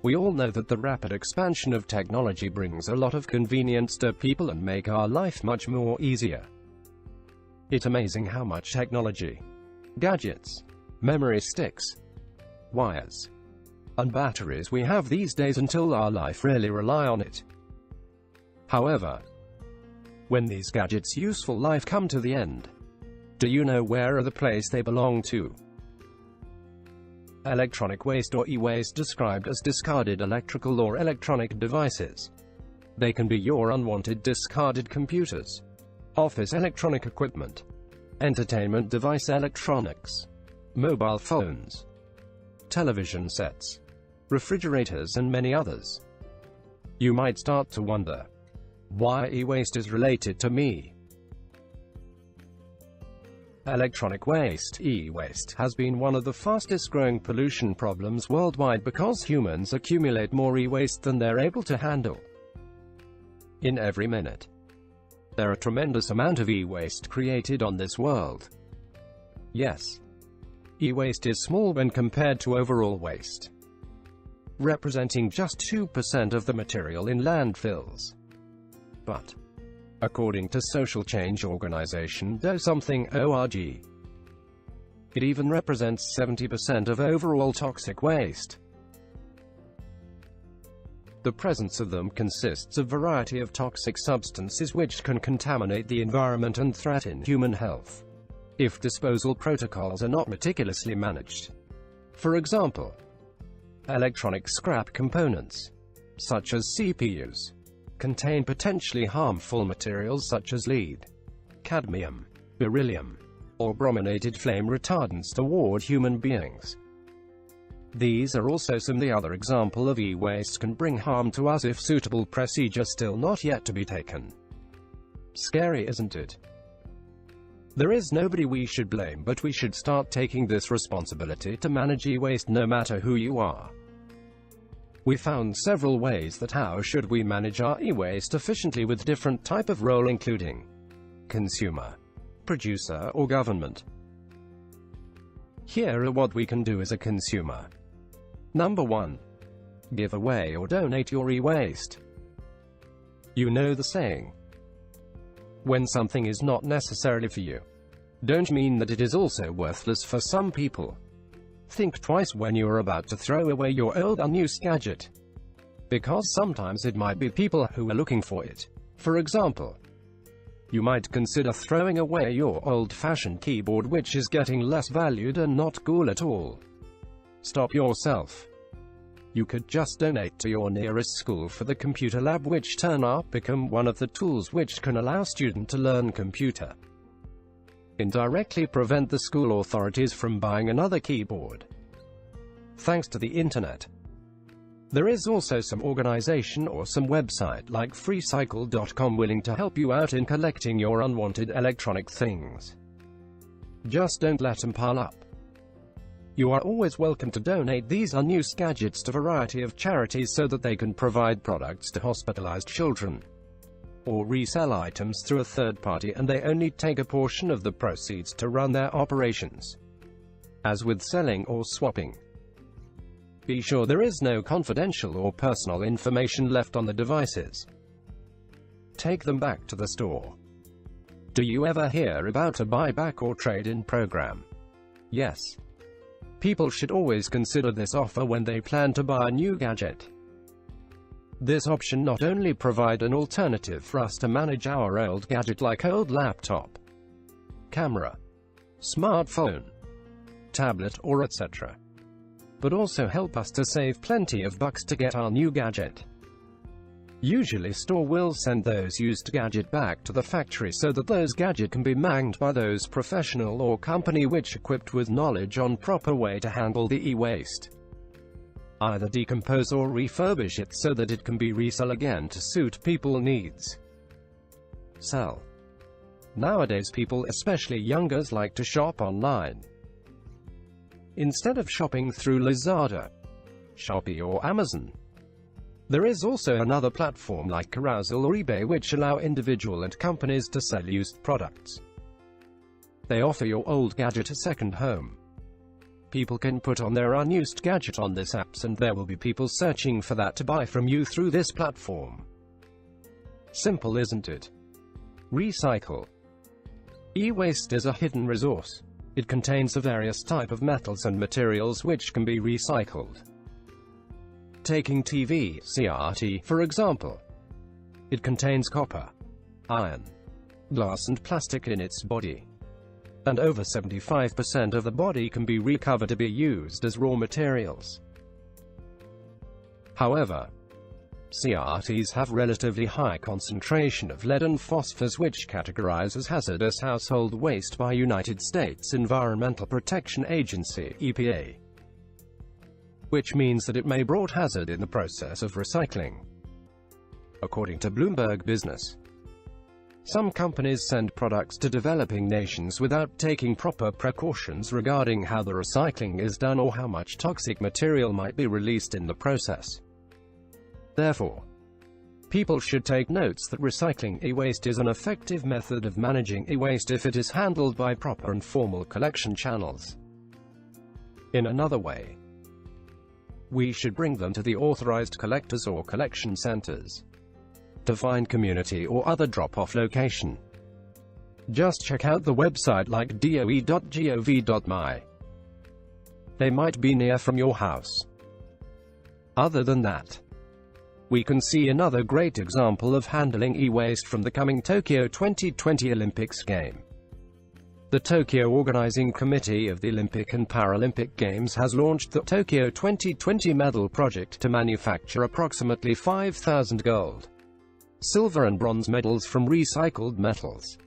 We all know that the rapid expansion of technology brings a lot of convenience to people and make our life much more easier. It's amazing how much technology, gadgets, memory sticks, wires, and batteries we have these days until our life really rely on it. However, when these gadgets' useful life come to the end, do you know where or the place they belong to? Electronic waste or e-waste, described as discarded electrical or electronic devices. They can be your unwanted discarded computers, office electronic equipment, entertainment device electronics, mobile phones, television sets, refrigerators and many others. You might start to wonder, why e-waste is related to me? Electronic waste, e-waste, has been one of the fastest growing pollution problems worldwide because humans accumulate more e-waste than they're able to handle. In every minute, there are a tremendous amount of e-waste created on this world. Yes, e-waste is small when compared to overall waste, representing just 2% of the material in landfills. But, according to social change organization Do Something org, it even represents 70% of overall toxic waste. The presence of them consists of a variety of toxic substances which can contaminate the environment and threaten human health if disposal protocols are not meticulously managed. For example, electronic scrap components, such as CPUs, contain potentially harmful materials such as lead, cadmium, beryllium, or brominated flame retardants toward human beings. These are also some of the other examples of e-waste can bring harm to us if suitable procedure still not yet to be taken. Scary, isn't it? There is nobody we should blame, but we should start taking this responsibility to manage e-waste no matter who you are. We found several ways that how should we manage our e-waste efficiently with different type of role including consumer, producer or government. Here are what we can do as a consumer. Number 1. Give away or donate your e-waste. You know the saying, when something is not necessarily for you, don't mean that it is also worthless for some people. Think twice when you are about to throw away your old unused gadget, because sometimes it might be people who are looking for it. For example, you might consider throwing away your old-fashioned keyboard which is getting less valued and not cool at all. Stop yourself. You could just donate to your nearest school for the computer lab, which turn out become one of the tools which can allow students to learn computer. Indirectly prevent the school authorities from buying another keyboard. Thanks to the internet, there is also some organization or some website like freecycle.com willing to help you out in collecting your unwanted electronic things. Just don't let them pile up. You are always welcome to donate these unused gadgets to a variety of charities so that they can provide products to hospitalized children, or resell items through a third party and they only take a portion of the proceeds to run their operations. As with selling or swapping, be sure there is no confidential or personal information left on the devices. Take them back to the store. Do you ever hear about a buyback or trade-in program? Yes. People should always consider this offer when they plan to buy a new gadget. This option not only provides an alternative for us to manage our old gadget like old laptop, camera, smartphone, tablet or etc., but also help us to save plenty of bucks to get our new gadget. Usually store will send those used gadget back to the factory so that those gadget can be manned by those professional or company which equipped with knowledge on proper way to handle the e-waste. Either decompose or refurbish it so that it can be resell again to suit people needs. Sell. Nowadays people, especially youngers, like to shop online. Instead of shopping through Lazada, Shopee or Amazon. There is also another platform like Carousel or eBay which allow individual and companies to sell used products. They offer your old gadget a second home. people can put on their unused gadget on this apps, and there will be people searching for that to buy from you through this platform. Simple, isn't it? Recycle. E-waste is a hidden resource. It contains a various type of metals and materials which can be recycled. Taking TV, CRT, for example. It contains copper, iron, glass and plastic in its body. And over 75% of the body can be recovered to be used as raw materials. However, CRTs have relatively high concentration of lead and phosphorus, which categorize as hazardous household waste by United States Environmental Protection Agency, EPA. Which means that it may brought hazard in the process of recycling. According to Bloomberg Business, some companies send products to developing nations without taking proper precautions regarding how the recycling is done or how much toxic material might be released in the process. Therefore, people should take notes that recycling e-waste is an effective method of managing e-waste if it is handled by proper and formal collection channels. In another way, we should bring them to the authorized collectors or collection centers to find community or other drop-off location. Just check out the website like doe.gov.my. They might be near from your house. Other than that, we can see another great example of handling e-waste from the coming Tokyo 2020 Olympics game. The Tokyo Organizing Committee of the Olympic and Paralympic Games has launched the Tokyo 2020 Medal Project to manufacture approximately 5,000 gold, silver and bronze medals from recycled metals,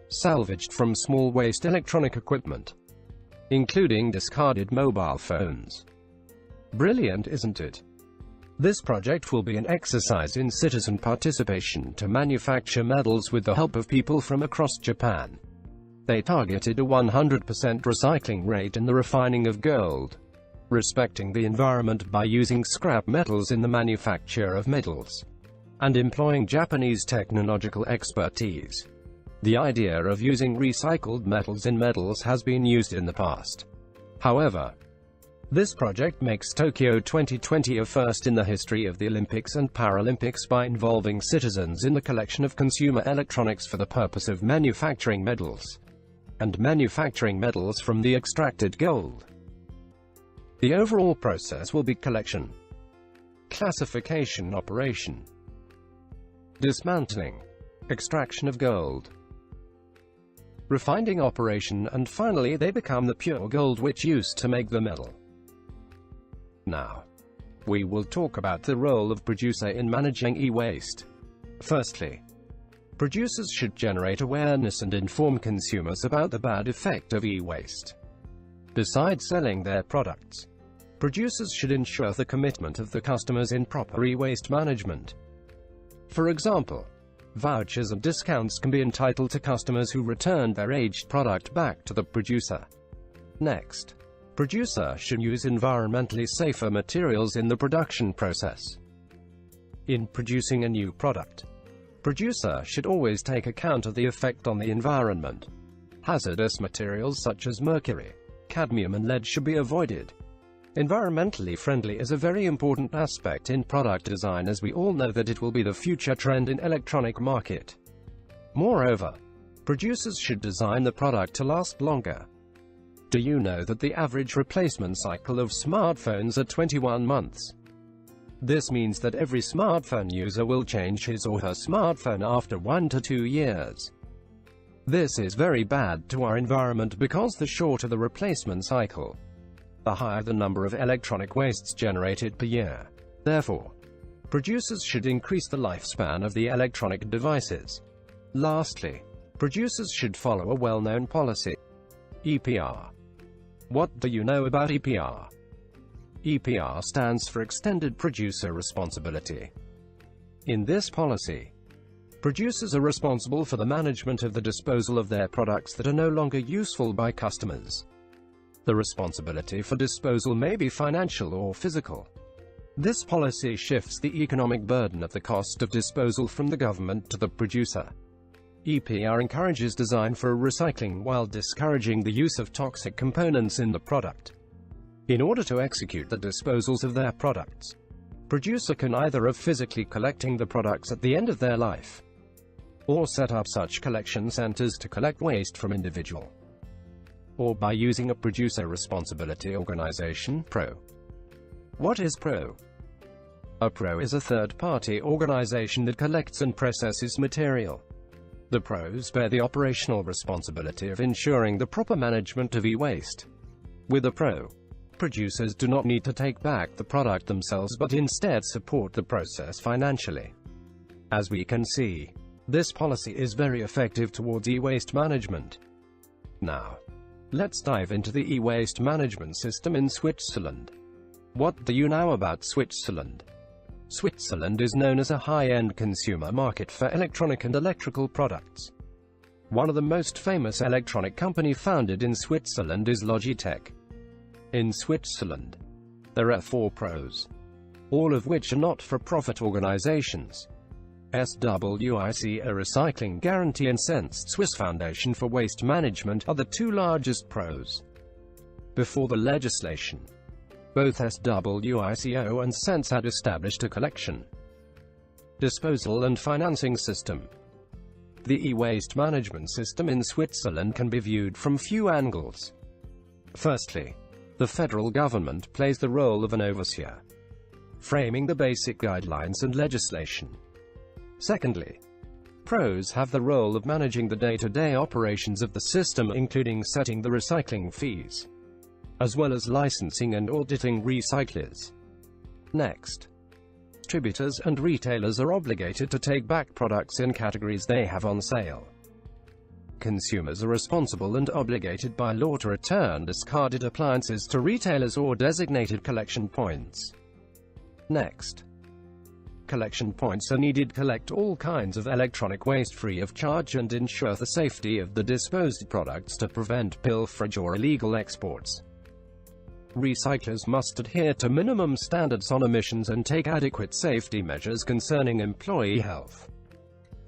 salvaged from small waste electronic equipment, including discarded mobile phones. Brilliant, isn't it? This project will be an exercise in citizen participation to manufacture medals with the help of people from across Japan. They targeted a 100% recycling rate in the refining of gold, respecting the environment by using scrap metals in the manufacture of medals, and employing Japanese technological expertise. The idea of using recycled metals in medals has been used in the past. However, this project makes Tokyo 2020 a first in the history of the Olympics and Paralympics by involving citizens in the collection of consumer electronics for the purpose of manufacturing medals, and manufacturing medals from the extracted gold. The overall process will be collection, classification operation, dismantling, extraction of gold, refining operation, and finally they become the pure gold which used to make the medal. Now, we will talk about the role of producer in managing e-waste. Firstly, producers should generate awareness and inform consumers about the bad effect of e-waste. Besides selling their products, producers should ensure the commitment of the customers in proper e-waste management. For example, vouchers and discounts can be entitled to customers who return their aged product back to the producer. Next, producer should use environmentally safer materials in the production process. In producing a new product, producer should always take account of the effect on the environment. Hazardous materials such as mercury, cadmium and lead should be avoided. Environmentally friendly is a very important aspect in product design, as we all know that it will be the future trend in electronic market. Moreover, producers should design the product to last longer. Do you know that the average replacement cycle of smartphones are 21 months? This means that every smartphone user will change his or her smartphone after 1 to 2 years. This is very bad to our environment because the shorter the replacement cycle, the higher the number of electronic wastes generated per year. Therefore, producers should increase the lifespan of the electronic devices. Lastly, producers should follow a well-known policy. EPR. What do you know about EPR? EPR stands for Extended Producer Responsibility. In this policy, producers are responsible for the management of the disposal of their products that are no longer useful by customers. The responsibility for disposal may be financial or physical. This policy shifts the economic burden of the cost of disposal from the government to the producer. EPR encourages design for recycling while discouraging the use of toxic components in the product. In order to execute the disposals of their products, producer can either of physically collecting the products at the end of their life, or set up such collection centers to collect waste from individual, or by using a producer responsibility organization, PRO. What is PRO? A PRO is a third-party organization that collects and processes material. The PROs bear the operational responsibility of ensuring the proper management of e-waste. With a PRO, producers do not need to take back the product themselves but instead support the process financially. As we can see, this policy is very effective towards e-waste management. Now, let's dive into the e-waste management system in Switzerland. What do you know about Switzerland? Switzerland is known as a high-end consumer market for electronic and electrical products. One of the most famous electronic company founded in Switzerland is Logitech. In Switzerland, there are 4 PROs, all of which are not-for-profit organizations. SWIC, a Recycling Guarantee, and Swiss Foundation for Waste Management are the 2 largest PROs. Before the legislation, both SWICO and Sense had established a collection, disposal and financing system. The e-waste management system in Switzerland can be viewed from few angles. Firstly, the federal government plays the role of an overseer, framing the basic guidelines and legislation. Secondly, PROs have the role of managing the day-to-day operations of the system, including setting the recycling fees, as well as licensing and auditing recyclers. Next, distributors and retailers are obligated to take back products in categories they have on sale. Consumers are responsible and obligated by law to return discarded appliances to retailers or designated collection points. Next, collection points are needed to collect all kinds of electronic waste free of charge and ensure the safety of the disposed products to prevent pilferage or illegal exports. Recyclers must adhere to minimum standards on emissions and take adequate safety measures concerning employee health.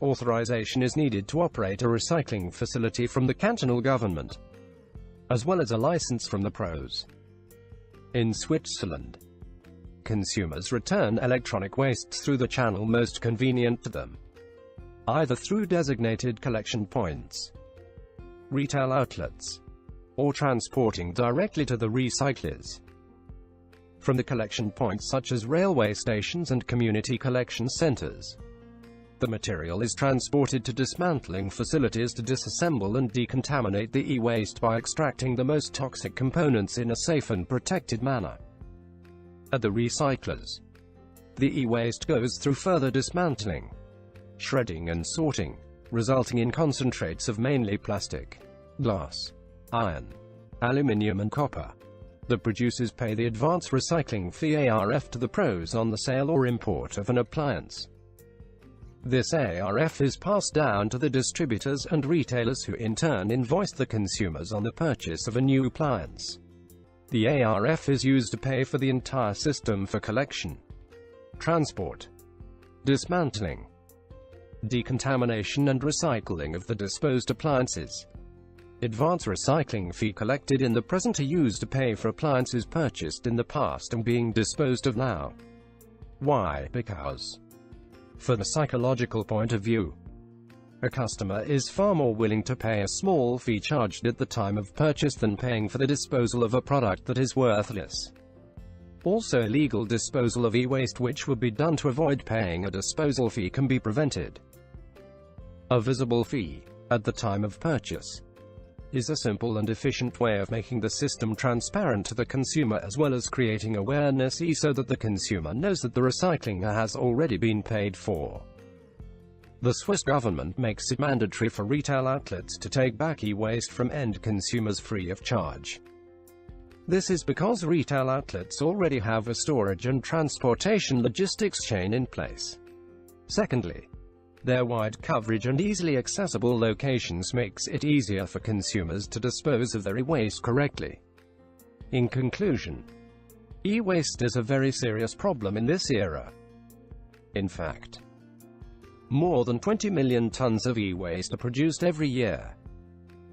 Authorization is needed to operate a recycling facility from the cantonal government, as well as a license from the PROs. In Switzerland, consumers return electronic wastes through the channel most convenient to them, either through designated collection points, retail outlets, or transporting directly to the recyclers. From the collection points such as railway stations and community collection centers, the material is transported to dismantling facilities to disassemble and decontaminate the e-waste by extracting the most toxic components in a safe and protected manner. At the recyclers, the e-waste goes through further dismantling, shredding and sorting, resulting in concentrates of mainly plastic, glass, iron, aluminium and copper. The producers pay the advance recycling fee ARF to the PROs on the sale or import of an appliance. This ARF is passed down to the distributors and retailers, who in turn invoice the consumers on the purchase of a new appliance. The ARF is used to pay for the entire system for collection, transport, dismantling, decontamination and recycling of the disposed appliances. Advance recycling fee collected in the present are used to pay for appliances purchased in the past and being disposed of now. Why? Because, from the psychological point of view, a customer is far more willing to pay a small fee charged at the time of purchase than paying for the disposal of a product that is worthless. Also, illegal disposal of e-waste which would be done to avoid paying a disposal fee can be prevented. A visible fee, at the time of purchase, is a simple and efficient way of making the system transparent to the consumer, as well as creating awareness so that the consumer knows that the recycling has already been paid for. The Swiss government makes it mandatory for retail outlets to take back e-waste from end consumers free of charge. This is because retail outlets already have a storage and transportation logistics chain in place. Secondly, their wide coverage and easily accessible locations makes it easier for consumers to dispose of their e-waste correctly. In conclusion, e-waste is a very serious problem in this era. In fact, more than 20 million tons of e-waste are produced every year.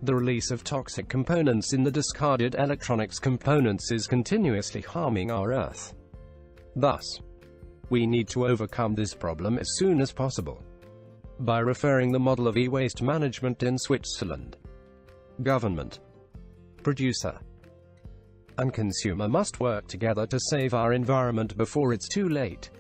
The release of toxic components in the discarded electronics components is continuously harming our Earth. Thus, we need to overcome this problem as soon as possible by referring the model of e-waste management in Switzerland. Government, producer, and consumer must work together to save our environment before it's too late.